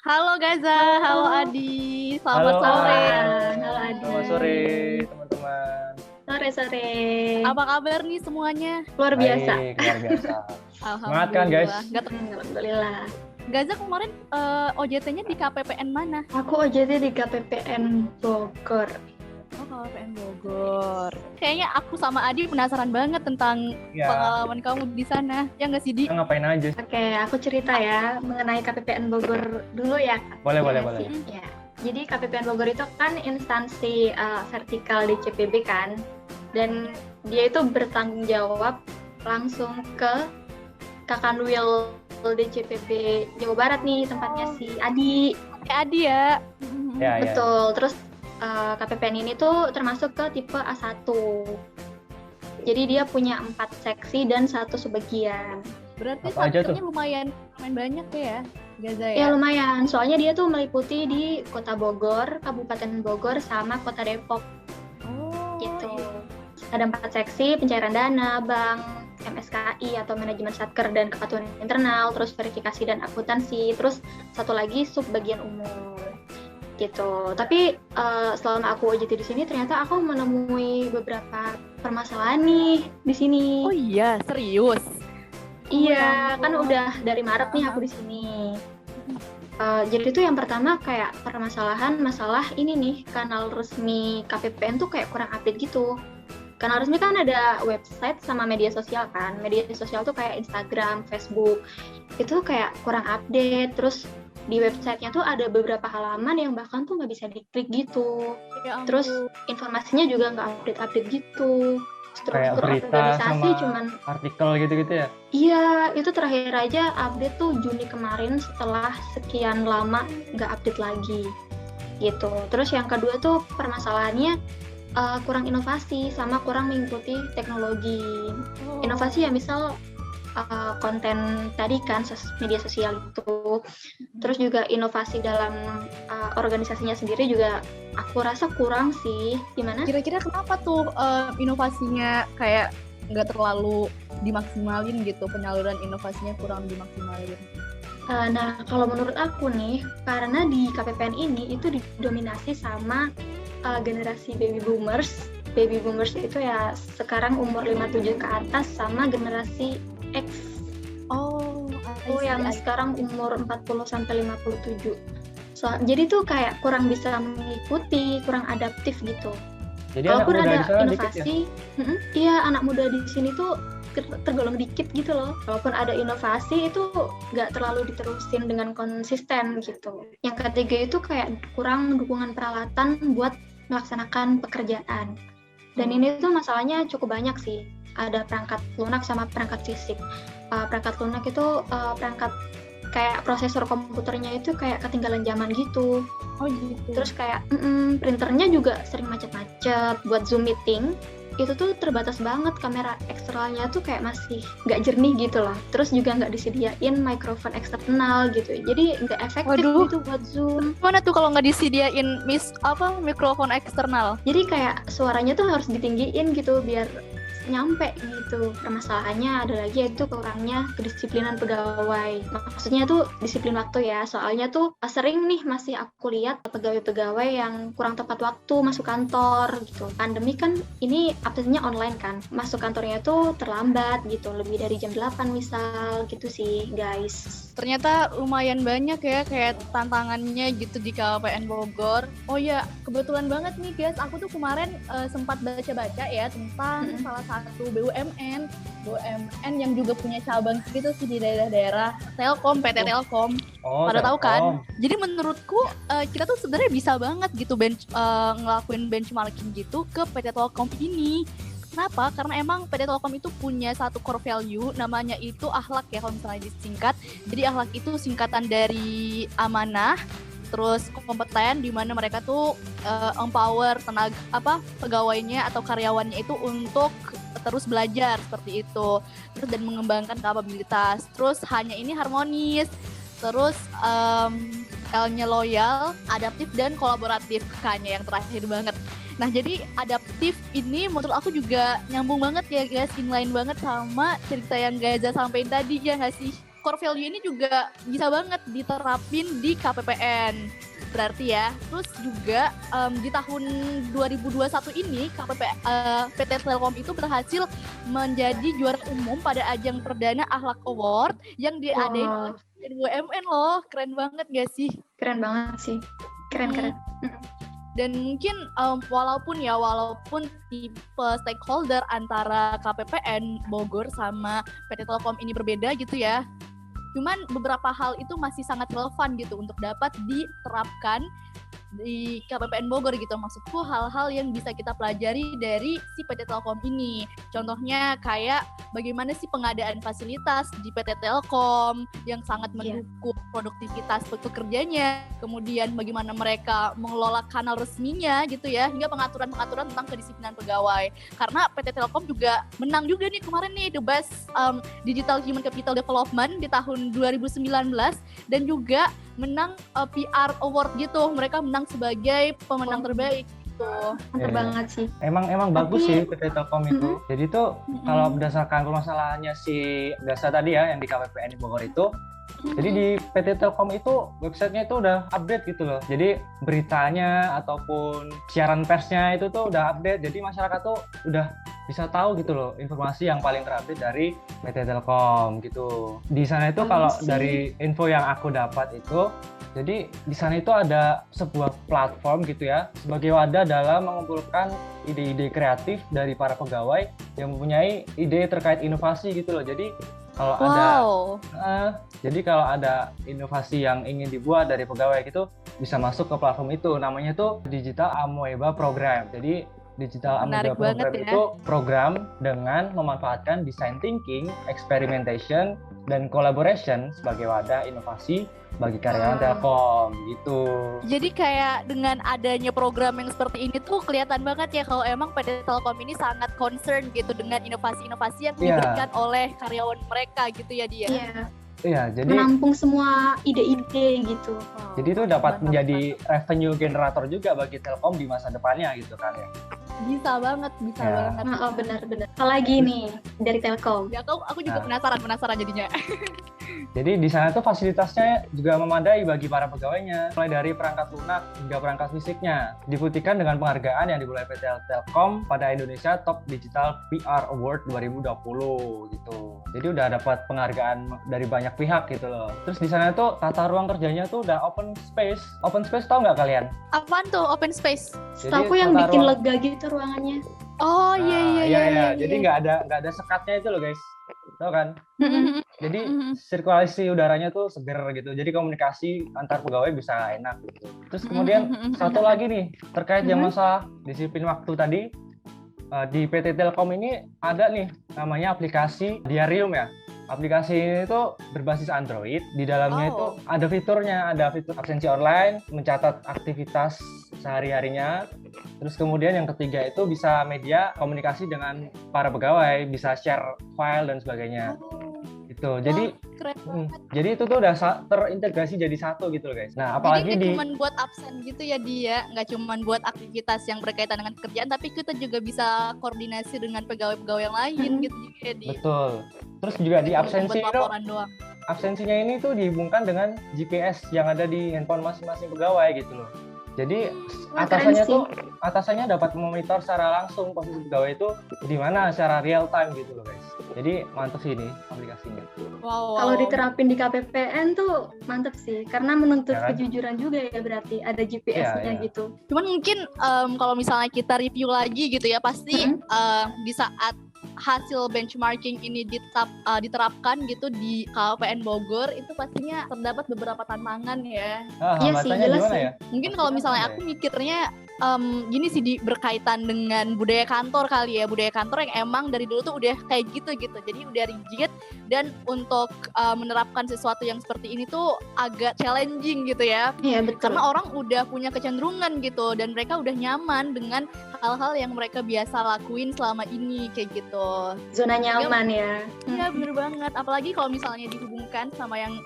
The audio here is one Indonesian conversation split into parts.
Halo Gaza, halo Adi, selamat Halo sore. Halo Adi. selamat sore teman-teman. Sore-sore. Apa kabar nih semuanya? Luar biasa. Baik, luar biasa. Semangat kan, guys? Alhamdulillah. Gaza kemarin OJT-nya di KPPN mana? Aku OJT di KPPN Bogor. Oh, KPPN Bogor. Kayaknya aku sama Adi penasaran banget tentang Ya, pengalaman kamu di sana. Ya nggak sih, Di? kita ngapain aja? Oke, aku cerita ya mengenai KPPN Bogor dulu ya. Boleh, Ya, boleh, sih? boleh. Ya. Jadi KPPN Bogor itu kan instansi vertikal di CPB kan. Dan dia itu bertanggung jawab langsung ke Kakanwil DCPB Jawa Barat nih tempatnya si Adi. Kayak Adi ya. Ya, ya. Betul. Terus KPPN ini tuh termasuk ke tipe A1. Jadi dia punya 4 seksi dan 1 subbagian. Berarti Apa aja tuh? saksinya lumayan banyak ya, Gaza Ya ya. lumayan. Soalnya dia tuh meliputi di Kota Bogor, Kabupaten Bogor, sama Kota Depok Oh, gitu. iya. Ada 4 seksi: pencairan dana, bank, MSKI atau manajemen satker dan kepatuhan internal, terus verifikasi dan akuntansi, terus satu lagi subbagian umum gitu. Tapi selama aku OJT di sini ternyata aku menemui beberapa permasalahan nih di sini. Oh iya, serius. Iya, ya kan ampun. udah dari Maret nih aku di sini. Jadi itu yang pertama kayak permasalahan masalah ini nih, kanal resmi KPPN tuh kayak kurang update gitu. Kanal resmi kan ada website sama media sosial kan. Media sosial tuh kayak Instagram, Facebook. Itu kayak kurang update. Terus di websitenya tuh ada beberapa halaman yang bahkan tuh nggak bisa diklik gitu. Ya ampun. Terus informasinya juga nggak update-update gitu. Kayak Struktur berita organisasi sama cuman artikel gitu-gitu ya. iya, itu terakhir aja update tuh Juni kemarin setelah sekian lama nggak update lagi gitu. Terus yang kedua tuh permasalahannya kurang inovasi sama kurang mengikuti teknologi. Oh. Inovasi ya misal konten tadi kan media sosial itu. Terus juga inovasi dalam organisasinya sendiri juga aku rasa kurang sih. Gimana? Kira-kira kenapa tuh inovasinya kayak nggak terlalu dimaksimalin gitu, penyaluran inovasinya kurang dimaksimalin? Nah, kalau menurut aku nih, karena di KPPN ini itu didominasi sama generasi baby boomers. Baby boomers itu ya sekarang umur 57 ke atas sama generasi X. Oh, Itu yang sekarang umur 40 sampai 57. Jadi tuh kayak kurang bisa mengikuti, kurang adaptif gitu. Jadi anak Walaupun muda ada di sana dikit ya. inovasi, iya anak muda di sini tuh tergolong dikit gitu loh. Walaupun ada inovasi itu nggak terlalu diterusin dengan konsisten gitu. Yang ketiga itu kayak kurang dukungan peralatan buat melaksanakan pekerjaan. Dan ini tuh masalahnya cukup banyak sih. Ada perangkat lunak sama perangkat fisik. Perangkat lunak itu perangkat kayak prosesor komputernya itu kayak ketinggalan zaman gitu. Oh gitu. Terus kayak printernya juga sering macet-macet. Buat Zoom meeting itu tuh terbatas banget, kamera eksternalnya tuh kayak masih nggak jernih gitu loh. Terus juga nggak disediain mikrofon eksternal gitu, jadi nggak efektif gitu buat Zoom. Mana tuh kalau nggak disediain mikrofon eksternal? Jadi kayak suaranya tuh harus ditinggiin gitu biar nyampe gitu. Permasalahannya ada lagi yaitu kurangnya kedisiplinan pegawai. Maksudnya tuh disiplin waktu ya. Soalnya tuh sering nih masih aku lihat pegawai-pegawai yang kurang tepat waktu masuk kantor gitu. Pandemi kan ini absennya online kan. Masuk kantornya tuh terlambat gitu, lebih dari jam 8 misal gitu sih, guys. Ternyata lumayan banyak ya kayak tantangannya gitu di KPPN Bogor. Oh ya, kebetulan banget nih guys, aku tuh kemarin sempat baca-baca ya tentang salah satu BUMN yang juga punya cabang gitu sih di daerah-daerah Telkom, PT Telkom. Oh, Pada tahu kan? Telkom. Jadi menurutku kita tuh sebenarnya bisa banget gitu ngelakuin benchmarking gitu ke PT Telkom ini. Kenapa? Karena emang PT Telkom itu punya satu core value, namanya itu akhlak ya kalau misalnya disingkat. Jadi akhlak itu singkatan dari amanah, terus kompeten, di mana mereka tuh empower pegawainya atau karyawannya itu untuk terus belajar seperti itu, terus dan mengembangkan kapabilitas. Terus hanya ini harmonis, terus L-nya loyal, adaptif dan kolaboratif, K-nya yang terakhir banget. Nah, jadi adaptif ini menurut aku juga nyambung banget ya guys, inline banget sama cerita yang Gaza sampein tadi, ya nggak sih? core value ini juga bisa banget diterapin di KPPN. Berarti ya, terus juga di tahun 2021 ini PT Telkom itu berhasil menjadi juara umum pada ajang perdana Akhlak Award yang diadain oleh BUMN loh. Keren banget gak sih? Keren banget sih. Keren. Dan mungkin walaupun tipe stakeholder antara KPPN Bogor sama PT Telkom ini berbeda gitu ya, cuman beberapa hal itu masih sangat relevan gitu untuk dapat diterapkan di KPPN Bogor gitu. Maksudku hal-hal yang bisa kita pelajari dari si PT Telkom ini. Contohnya kayak bagaimana sih pengadaan fasilitas di PT Telkom yang sangat mendukung produktivitas pekerjanya. Kemudian bagaimana mereka mengelola kanal resminya gitu ya, hingga pengaturan-pengaturan tentang kedisiplinan pegawai. Karena PT Telkom juga menang juga nih kemarin nih The Best Digital Human Capital Development di tahun 2019 dan juga menang PR Award gitu. Mereka menang sebagai pemenang terbaik gitu. Mantap banget sih. Emang bagus sih PT Telkom itu. Jadi tuh kalau berdasarkan permasalahannya si Gasa tadi ya yang di KPPN di Bogor itu, jadi di PT Telkom itu websitenya itu udah update gitu loh. Jadi beritanya ataupun siaran persnya itu tuh udah update. Jadi masyarakat tuh udah bisa tahu gitu loh informasi yang paling terupdate dari PT Telkom gitu. Di sana itu kalau dari info yang aku dapat itu, jadi di sana itu ada sebuah platform gitu ya sebagai wadah dalam mengumpulkan ide-ide kreatif dari para pegawai yang mempunyai ide terkait inovasi gitu loh. Jadi kalau ada inovasi yang ingin dibuat dari pegawai gitu bisa masuk ke platform itu. Namanya tuh Digital Amoeba Program. Jadi Digital Amoeba Program itu program dengan memanfaatkan design thinking, experimentation, dan collaboration sebagai wadah inovasi bagi karyawan Telkom gitu. Jadi kayak dengan adanya program yang seperti ini tuh kelihatan banget ya kalau emang PT Telkom ini sangat concern gitu dengan inovasi-inovasi yang diberikan oleh karyawan mereka gitu ya dia. Iya, jadi menampung semua ide-ide gitu. Jadi itu dapat menjadi revenue generator juga bagi Telkom di masa depannya gitu kan ya. Bisa banget. Oh, benar. Apalagi nih dari Telkom. Ya, aku juga penasaran jadinya. Jadi di sana tuh fasilitasnya juga memadai bagi para pegawainya, mulai dari perangkat lunak hingga perangkat fisiknya. Dibuktikan dengan penghargaan yang dimulai PT Telkom pada Indonesia Top Digital PR Award 2020 gitu. Jadi udah dapat penghargaan dari banyak pihak gitu loh. Terus di sana tuh tata ruang kerjanya tuh udah open space. Open space tau nggak kalian? Apaan tuh open space? Setahu yang bikin lega gitu ruangannya. Oh iya. Jadi nggak ada sekatnya itu loh guys. Tahu kan? Jadi sirkulasi udaranya tuh seger gitu. Jadi komunikasi antar pegawai bisa enak gitu. Terus kemudian satu lagi nih terkait yang masalah disiplin waktu tadi. Di PT Telkom ini ada nih namanya aplikasi Diarium ya. Aplikasi ini tuh berbasis Android. Di dalamnya itu ada fitur absensi online, mencatat aktivitas sehari-harinya. Terus kemudian yang ketiga itu bisa media komunikasi dengan para pegawai, bisa share file dan sebagainya. Gitu. Jadi jadi itu tuh udah terintegrasi jadi satu gitu loh guys. Nah, apalagi jadi cuma buat absen gitu ya dia, nggak cuma buat aktivitas yang berkaitan dengan pekerjaan, tapi kita juga bisa koordinasi dengan pegawai-pegawai yang lain gitu juga dia. Betul. Terus juga di absensi itu absensinya ini tuh dihubungkan dengan GPS yang ada di handphone masing-masing pegawai gitu loh. Jadi atasannya dapat memonitor secara langsung posisi pegawai itu di mana secara real time gitu loh guys. Jadi mantep sih ini aplikasinya. Wow. Kalau diterapin di KPPN tuh mantep sih, karena menuntut kejujuran juga ya berarti ada GPS-nya gitu. Cuman mungkin kalau misalnya kita review lagi gitu ya pasti di saat hasil benchmarking ini diterapkan gitu di KPPN Bogor itu pastinya terdapat beberapa tantangan ya. Iya sih, jelas sih. Ya? Mungkin kalau misalnya aku mikirnya gini sih berkaitan dengan budaya kantor kali ya, budaya kantor yang emang dari dulu tuh udah kayak gitu, jadi udah rigid dan untuk menerapkan sesuatu yang seperti ini tuh agak challenging gitu ya. Iya betul. Karena orang udah punya kecenderungan gitu dan mereka udah nyaman dengan hal-hal yang mereka biasa lakuin selama ini kayak gitu. Zona nyaman ya. Iya bener banget, apalagi kalau misalnya dihubungkan sama yang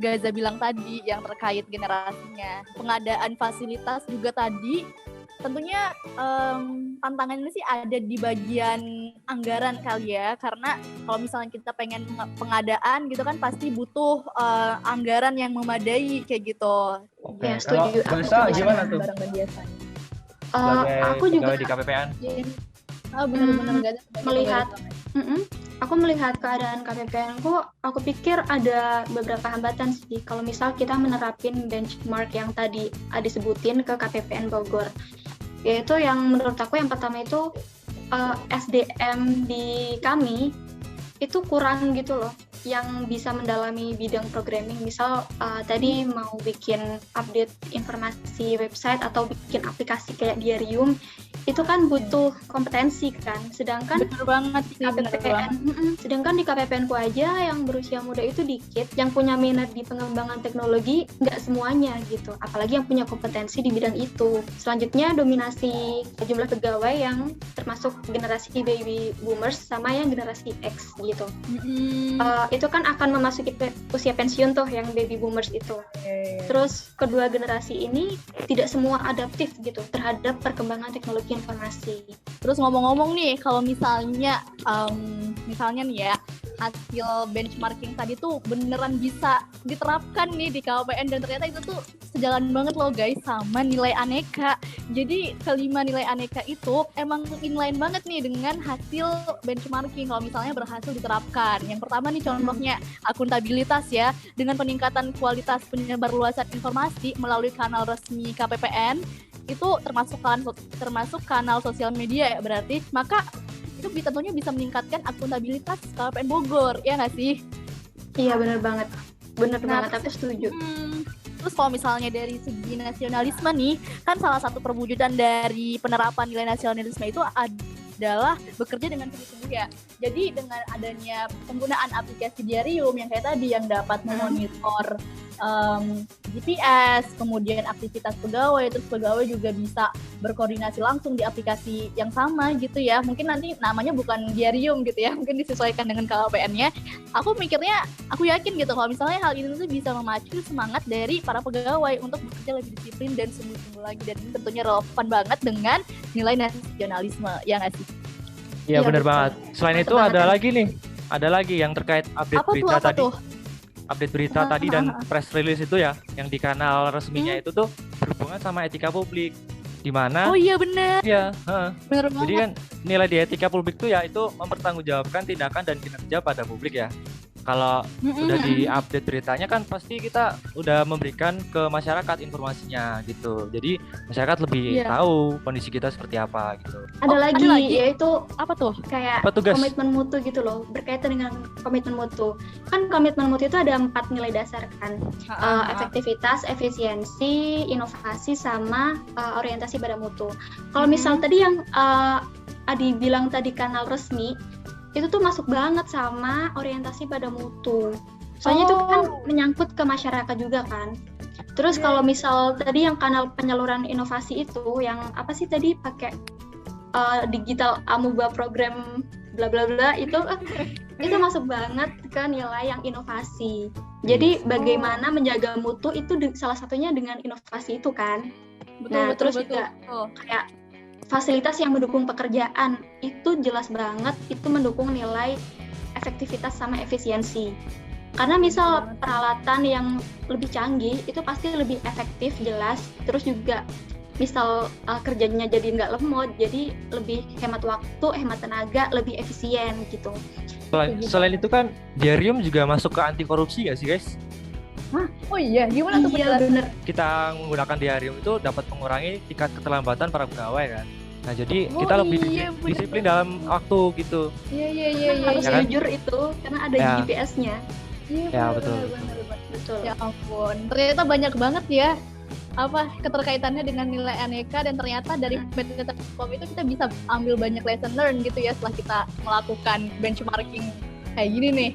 Gaza bilang tadi yang terkait generasinya, pengadaan fasilitas juga tadi tentunya tantangannya sih ada di bagian anggaran kali ya, karena kalau misalnya kita pengen pengadaan gitu kan pasti butuh anggaran yang memadai kayak gitu. Oke. Ya, Kalau setuju. Gasa gimana tuh? Barang dan jasa. Sebagai Aku juga pegawai di KPPN. Benar-benar gak ada melihat aku melihat keadaan KPPN aku pikir ada beberapa hambatan sih kalau misal kita menerapin benchmark yang tadi disebutin ke KPPN Bogor. Yaitu yang menurut aku yang pertama itu SDM di kami itu kurang gitu loh, yang bisa mendalami bidang programming. Misal tadi mau bikin update informasi website atau bikin aplikasi kayak Diarium, itu kan butuh kompetensi kan. Sedangkan bener banget sih, sedangkan di KPPN ku aja yang berusia muda itu dikit, yang punya minat di pengembangan teknologi nggak semuanya gitu. Apalagi yang punya kompetensi di bidang itu. Selanjutnya dominasi jumlah pegawai yang termasuk generasi baby boomers sama yang generasi X gitu. Itu kan akan memasuki usia pensiun tuh yang baby boomers itu. Terus kedua generasi ini tidak semua adaptif gitu terhadap perkembangan teknologi informasi. Terus ngomong-ngomong nih, kalau misalnya nih ya, hasil benchmarking tadi tuh beneran bisa diterapkan nih di KPPN, dan ternyata itu tuh sejalan banget loh guys sama nilai aneka. Jadi kelima nilai aneka itu emang inline banget nih dengan hasil benchmarking kalau misalnya berhasil diterapkan. Yang pertama nih contohnya akuntabilitas ya, dengan peningkatan kualitas penyebarluasan informasi melalui kanal resmi KPPN, itu termasuk kanal sosial media ya berarti, maka itu tentunya bisa meningkatkan akuntabilitas KPPN Bogor, ya nggak sih? Iya benar banget, aku setuju. Terus kalau misalnya dari segi nasionalisme nih, kan salah satu perwujudan dari penerapan nilai nasionalisme itu adalah bekerja dengan sungguh-sungguh ya. Jadi dengan adanya penggunaan aplikasi Diarium yang kayak tadi yang dapat memonitor GPS, kemudian aktivitas pegawai, terus pegawai juga bisa berkoordinasi langsung di aplikasi yang sama gitu ya. Mungkin nanti namanya bukan Diarium gitu ya, mungkin disesuaikan dengan KPPN-nya. Aku yakin gitu kalau misalnya hal ini tuh bisa memacu semangat dari para pegawai untuk bekerja lebih disiplin dan sungguh-sungguh lagi, dan ini tentunya relevan banget dengan nilai nasionalisme, ya nggak sih? Iya benar banget. Selain itu ada lagi yang terkait update berita tadi. Update berita tadi dan press release itu ya, yang di kanal resminya itu tuh berhubungan sama etika publik, di mana benar. Iya, benar banget. Jadi kan nilai di etika publik tuh ya itu mempertanggungjawabkan tindakan dan kinerja pada publik ya. Kalau udah di-update beritanya kan pasti kita udah memberikan ke masyarakat informasinya gitu. Jadi masyarakat lebih tahu kondisi kita seperti apa gitu. Ada lagi yaitu apa tuh? Kayak komitmen mutu gitu loh, berkaitan dengan komitmen mutu. Kan komitmen mutu itu ada 4 nilai dasar kan. Efektivitas, efisiensi, inovasi, sama orientasi pada mutu. Kalau misal tadi yang Adi bilang tadi kanal resmi, itu tuh masuk banget sama orientasi pada mutu. Soalnya itu kan menyangkut ke masyarakat juga kan. Terus kalau misal tadi yang kanal penyaluran inovasi itu, yang apa sih tadi pakai digital amuba program bla bla bla itu masuk banget ke nilai yang inovasi. Jadi bagaimana menjaga mutu itu salah satunya dengan inovasi itu kan. Betul. Juga kayak fasilitas yang mendukung pekerjaan itu jelas banget itu mendukung nilai efektivitas sama efisiensi. Karena misal peralatan yang lebih canggih itu pasti lebih efektif jelas, terus juga misal kerjanya jadi nggak lemot, jadi lebih hemat waktu, hemat tenaga, lebih efisien gitu. Selain itu kan Diarium juga masuk ke anti korupsi nggak sih guys? Oh iya, gimana tuh? Iya bener. Kita menggunakan Diarium itu dapat mengurangi tingkat keterlambatan para pegawai kan. Nah jadi kita lebih disiplin dalam waktu gitu. Iya. Harus jujur itu karena ada GPS-nya. Iya betul. Betul. Ya ampun, ternyata banyak banget ya keterkaitannya dengan nilai aneka, dan ternyata dari PT Telkom itu kita bisa ambil banyak lesson learn gitu ya setelah kita melakukan benchmarking kayak gini nih.